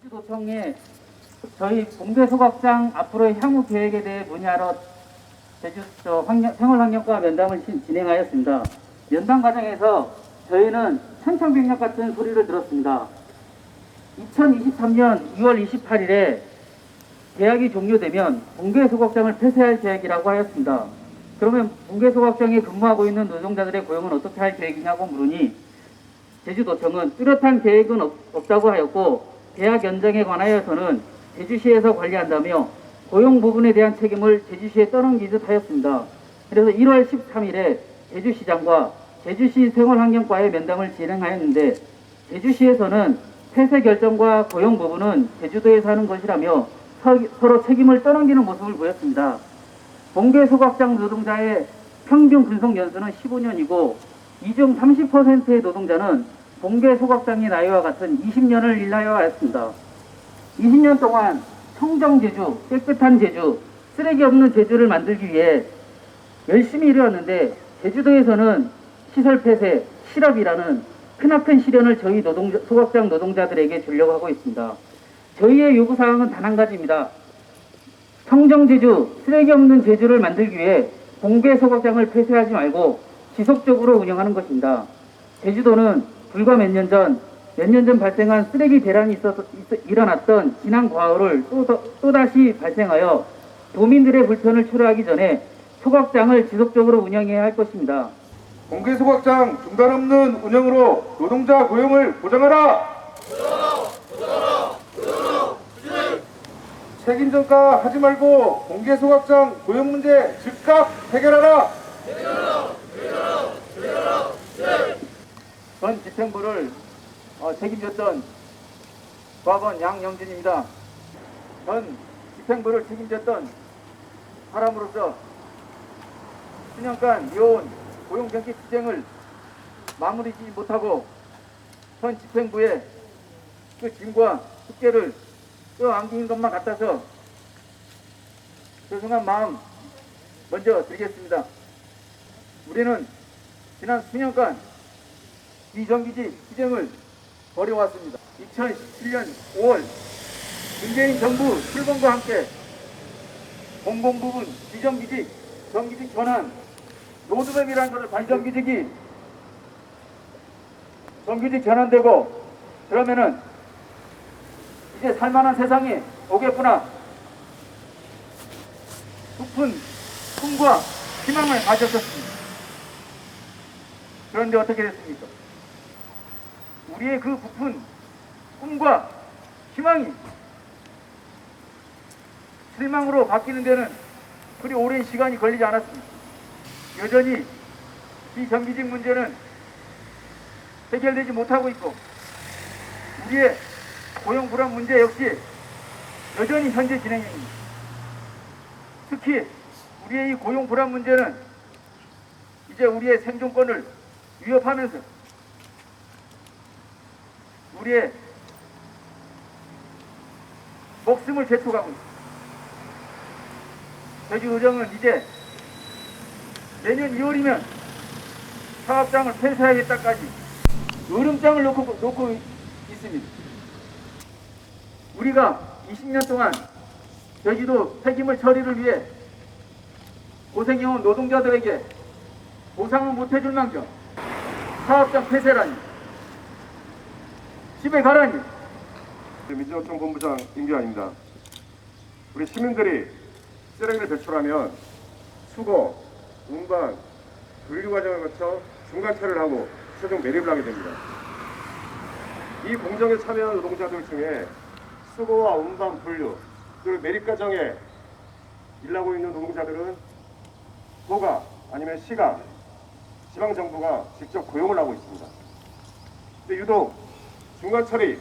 제주도청에 저희 봉대 소각장 앞으로의 향후 계획에 대해 문의하러 제주 생활환경과 면담을 진행하였습니다. 면담 과정에서 저희는 천청백력 같은 소리를 들었습니다. 2023년 2월 28일에 계약이 종료되면 봉대 소각장을 폐쇄할 계획이라고 하였습니다. 그러면 봉대 소각장에 근무하고 있는 노동자들의 고용은 어떻게 할 계획이냐고 물으니 제주도청은 뚜렷한 계획은 없다고 하였고 계약 연장에 관하여서는 제주시에서 관리한다며 고용 부분에 대한 책임을 제주시에 떠넘기듯 하였습니다. 그래서 1월 13일에 제주시장과 제주시 생활환경과의 면담을 진행하였는데 제주시에서는 폐쇄 결정과 고용 부분은 제주도에서 하는 것이라며 서로 책임을 떠넘기는 모습을 보였습니다. 봉계 소각장 노동자의 평균 근속 연수는 15년이고 이 중 30%의 노동자는 봉계 소각장의 나이와 같은 20년을 일하여 왔습니다. 20년 동안 청정 제주, 깨끗한 제주, 쓰레기 없는 제주를 만들기 위해 열심히 일해왔는데 제주도에서는 시설 폐쇄, 실업이라는 크나큰 시련을 저희 소각장 노동자들에게 주려고 하고 있습니다. 저희의 요구사항은 단 한 가지입니다. 청정 제주, 쓰레기 없는 제주를 만들기 위해 봉계 소각장을 폐쇄하지 말고 지속적으로 운영하는 것입니다. 제주도는 불과 몇 년 전 발생한 쓰레기 대란이 일어났던 지난 과오를 또다시 발생하여 도민들의 불편을 초래하기 전에 소각장을 지속적으로 운영해야 할 것입니다. 봉계 소각장 중단 없는 운영으로 노동자 고용을 보장하라! 책임 전가 하지 말고 봉계 소각장 고용 문제 즉각 해결하라! 전 집행부를 책임졌던 조합원 양영진입니다. 전 집행부를 책임졌던 사람으로서 수년간 이어온 고용정책 투쟁을 마무리지 못하고 전 집행부의 그 짐과 숙제를 껴안긴 것만 같아서 죄송한 마음 먼저 드리겠습니다. 우리는 지난 수년간 비정규직 투쟁을 벌여왔습니다. 2017년 5월 문재인 정부 출범과 함께 공공부문 비정규직, 정규직 전환, 로드맵이라는 것을 비정규직이 정규직 전환되고 그러면은 이제 살만한 세상이 오겠구나. 높은 꿈과 희망을 가졌었습니다. 그런데 어떻게 됐습니까? 우리의 그 부푼 꿈과 희망이 실망으로 바뀌는 데는 그리 오랜 시간이 걸리지 않았습니다. 여전히 비정규직 문제는 해결되지 못하고 있고 우리의 고용 불안 문제 역시 여전히 현재 진행 중입니다. 특히 우리의 이 고용 불안 문제는 이제 우리의 생존권을 위협하면서 우리의 목숨을 재촉하고 있습니다. 제주도정은 이제 내년 2월이면 사업장을 폐쇄하겠다까지 으름장을 놓고 있습니다. 우리가 20년 동안 제주도 폐기물 처리를 위해 고생해온 노동자들에게 보상을 못해줄 망정 사업장 폐쇄라니, 집에 가라니. 민주노총 본부장 임규환입니다. 우리 시민들이 쓰레기를 배출하면 수거, 운반, 분류 과정을 거쳐 중간 처리를 하고 최종 매립을 하게 됩니다. 이 공정에 참여한 노동자들 중에 수거와 운반, 분류, 그리고 매립 과정에 일하고 있는 노동자들은 도가 아니면 시가, 지방정부가 직접 고용을 하고 있습니다. 근데 유독 중간 처리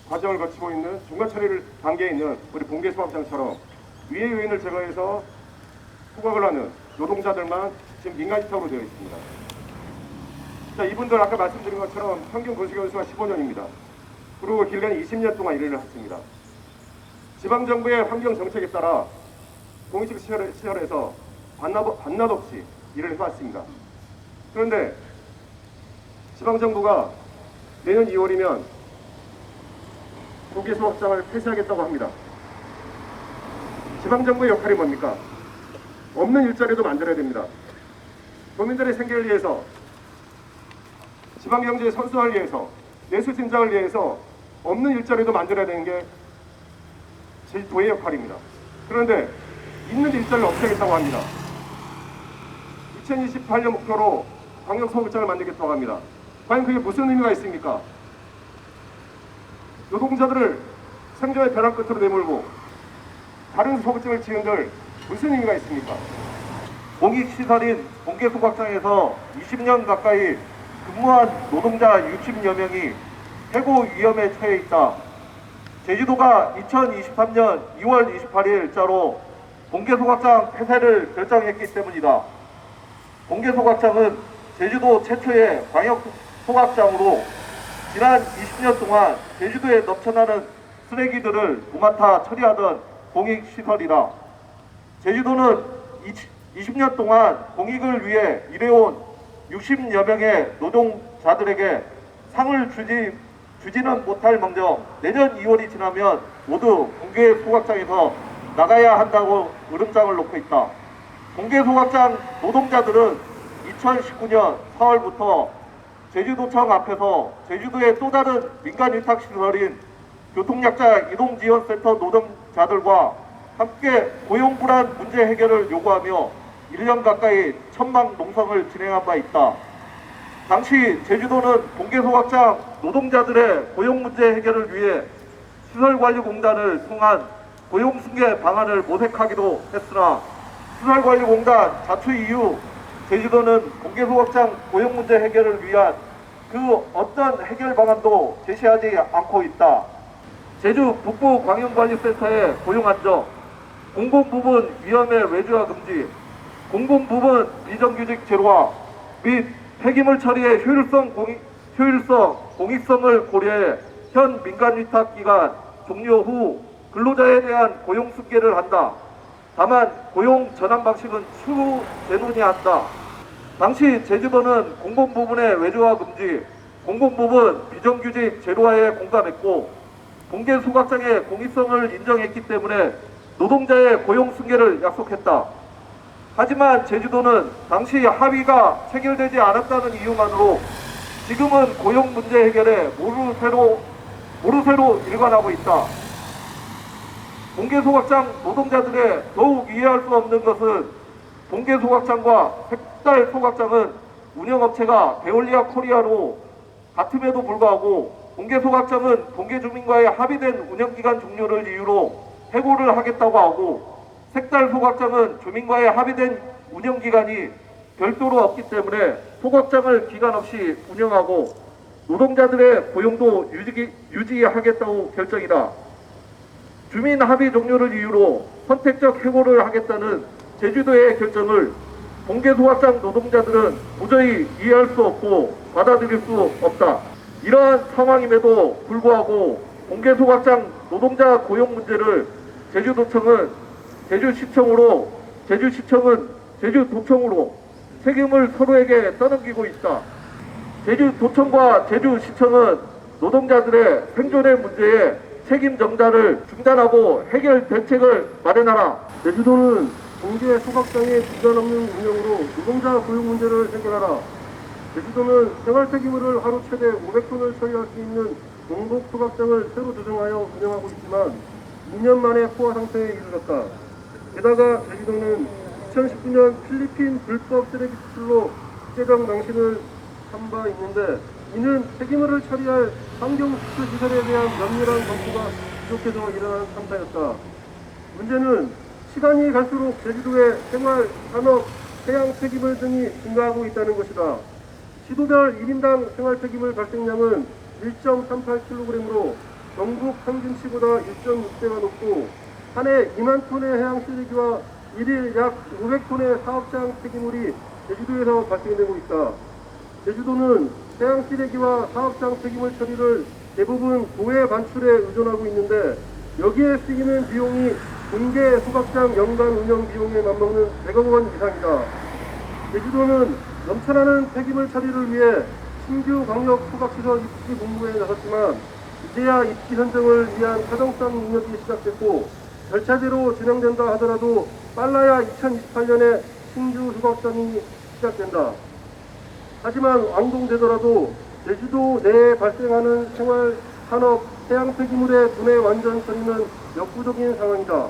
과정을 거치고 있는 중간 처리를 단계에 있는 우리 봉계 소각장처럼 위의 요인을 제거해서 소각을 하는 노동자들만 지금 민간시설로 되어 있습니다. 자, 이분들 아까 말씀드린 것처럼 평균 근속 연수가 15년입니다. 그리고 길게는 20년 동안 일을 했습니다. 지방정부의 환경 정책에 따라 공식 시설에서 반납 없이 일을 해왔습니다. 그런데 지방정부가 내년 2월이면 공개소 확장을 폐쇄하겠다고 합니다. 지방정부의 역할이 뭡니까? 없는 일자리도 만들어야 됩니다. 도민들의 생계를 위해서, 지방경제의 선수화를 위해서, 내수 진작을 위해서 없는 일자리도 만들어야 되는 게 제주도의 역할입니다. 그런데 있는 일자리를 없애겠다고 합니다. 2028년 목표로 광역소극장을 만들겠다고 합니다. 과연 그게 무슨 의미가 있습니까? 노동자들을 생존의 벼랑 끝으로 내몰고 다른 소극장을 지은들 무슨 의미가 있습니까? 공익시설인 공개소각장에서 20년 가까이 근무한 노동자 60여 명이 해고 위험에 처해 있다. 제주도가 2023년 2월 28일자로 공개소각장 폐쇄를 결정했기 때문이다. 공개소각장은 제주도 최초의 광역소각장으로 지난 20년 동안 제주도에 넘쳐나는 쓰레기들을 무마타 처리하던 공익시설이다. 제주도는 20년 동안 공익을 위해 일해온 60여 명의 노동자들에게 상을 주지는 못할 망정 내년 2월이 지나면 모두 공개소각장에서 나가야 한다고 으름장을 놓고 있다. 공개소각장 노동자들은 2019년 4월부터 제주도청 앞에서 제주도의 또 다른 민간위탁시설인 교통약자 이동지원센터 노동자들과 함께 고용불안 문제 해결을 요구하며 1년 가까이 천막 농성을 진행한 바 있다. 당시 제주도는 공개소각장 노동자들의 고용 문제 해결을 위해 시설관리공단을 통한 고용승계 방안을 모색하기도 했으나 시설관리공단 자투 이후 제주도는 공개소각장 고용 문제 해결을 위한 그 어떤 해결 방안도 제시하지 않고 있다. 제주 북부광역관리센터의 고용 안정, 공공부문 위험의 외주화 금지, 공공부문 비정규직 제로화 및 폐기물 처리의 공익성을 고려해 현 민간위탁기간 종료 후 근로자에 대한 고용 승계를 한다. 다만 고용 전환 방식은 추후 재논의한다. 당시 제주도는 공공부문의 외주화 금지, 공공부문 비정규직 제로화에 공감했고 공개소각장의 공익성을 인정했기 때문에 노동자의 고용 승계를 약속했다. 하지만 제주도는 당시 합의가 체결되지 않았다는 이유만으로 지금은 고용 문제 해결에 모르쇠로 일관하고 있다. 공개소각장 노동자들의 더욱 이해할 수 없는 것은 공개소각장과 색달소각장은 운영업체가 베올리아 코리아로 같음에도 불구하고 공개소각장은 공개주민과의 합의된 운영기간 종료를 이유로 해고를 하겠다고 하고 색달소각장은 주민과의 합의된 운영기간이 별도로 없기 때문에 소각장을 기간 없이 운영하고 노동자들의 고용도 유지하겠다고 결정이다. 주민 합의 종료를 이유로 선택적 해고를 하겠다는 제주도의 결정을 공개소각장 노동자들은 도저히 이해할 수 없고 받아들일 수 없다. 이러한 상황임에도 불구하고 공개소각장 노동자 고용 문제를 제주시청은 제주도청으로 책임을 서로에게 떠넘기고 있다. 제주도청과 제주시청은 노동자들의 생존의 문제에 책임 전달을 중단하고 해결 대책을 마련하라. 제주도는 공개 소각장의 중단 없는 운영으로 노동자 고용 문제를 해결하라. 제주도는 생활 폐기물을 하루 최대 500톤을 처리할 수 있는 동복 소각장을 새로 조정하여 운영하고 있지만 2년 만에 포화 상태에 이르렀다. 게다가 제주도는 2019년 필리핀 불법 쓰레기 수출로 국제적 망신을 한 바 있는데 이는 폐기물을 처리할 환경 수출 시설에 대한 면밀한 검토가 부족해서 일어난 참사였다. 문제는 시간이 갈수록 제주도의 생활, 산업, 해양 폐기물 등이 증가하고 있다는 것이다. 시도별 1인당 생활 폐기물 발생량은 1.38kg으로 전국 평균치보다 1.6배가 높고 한 해 2만 톤의 해양 쓰레기와 1일 약 500톤의 사업장 폐기물이 제주도에서 발생되고 있다. 제주도는 해양 쓰레기와 사업장 폐기물 처리를 대부분 도해 반출에 의존하고 있는데 여기에 쓰이는 비용이 공개 소각장 연간 운영 비용에 맞먹는 100억 원 이상이다. 제주도는 넘쳐나는 폐기물 처리를 위해 신규 광역 소각시설 입지 공모에 나섰지만 이제야 입지 선정을 위한 타당성 능력이 시작됐고 절차대로 진행된다 하더라도 빨라야 2028년에 신규 수각장이 시작된다. 하지만 완공되더라도 제주도 내에 발생하는 생활, 산업, 해양 폐기물의 분해 완전 처리는 역부족인 상황이다.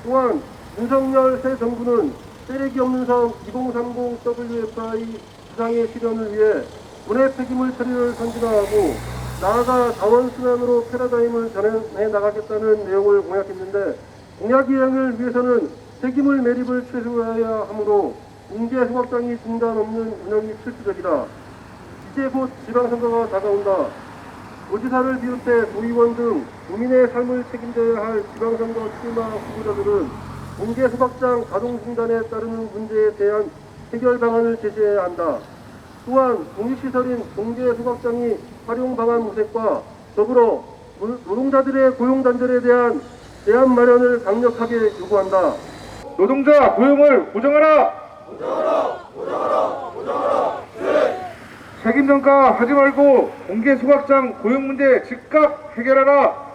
또한 윤석열 새 정부는 쓰레기 없는 섬 2030 WFI 구상의 실현을 위해 분해 폐기물 처리를 선진화하고 나아가 자원순환으로 패러다임을 전해 나가겠다는 내용을 공약했는데 공약 이행을 위해서는 폐기물 매립을 최소화해야 하므로 인계 소각장이 중단 없는 운영이 필수적이다. 이제 곧 지방선거가 다가온다. 도지사를 비롯해 도의원 등 국민의 삶을 책임져야 할 지방선거 출마 후보자들은 공개 소각장 가동 중단에 따르는 문제에 대한 해결 방안을 제시해야 한다. 또한 공익시설인 공개 소각장이 활용 방안 모색과 더불어 노동자들의 고용 단절에 대한 대안 마련을 강력하게 요구한다. 노동자 고용을 보장하라. 책임 전가 하지 말고 공개 소각장 고용 문제 즉각 해결하라.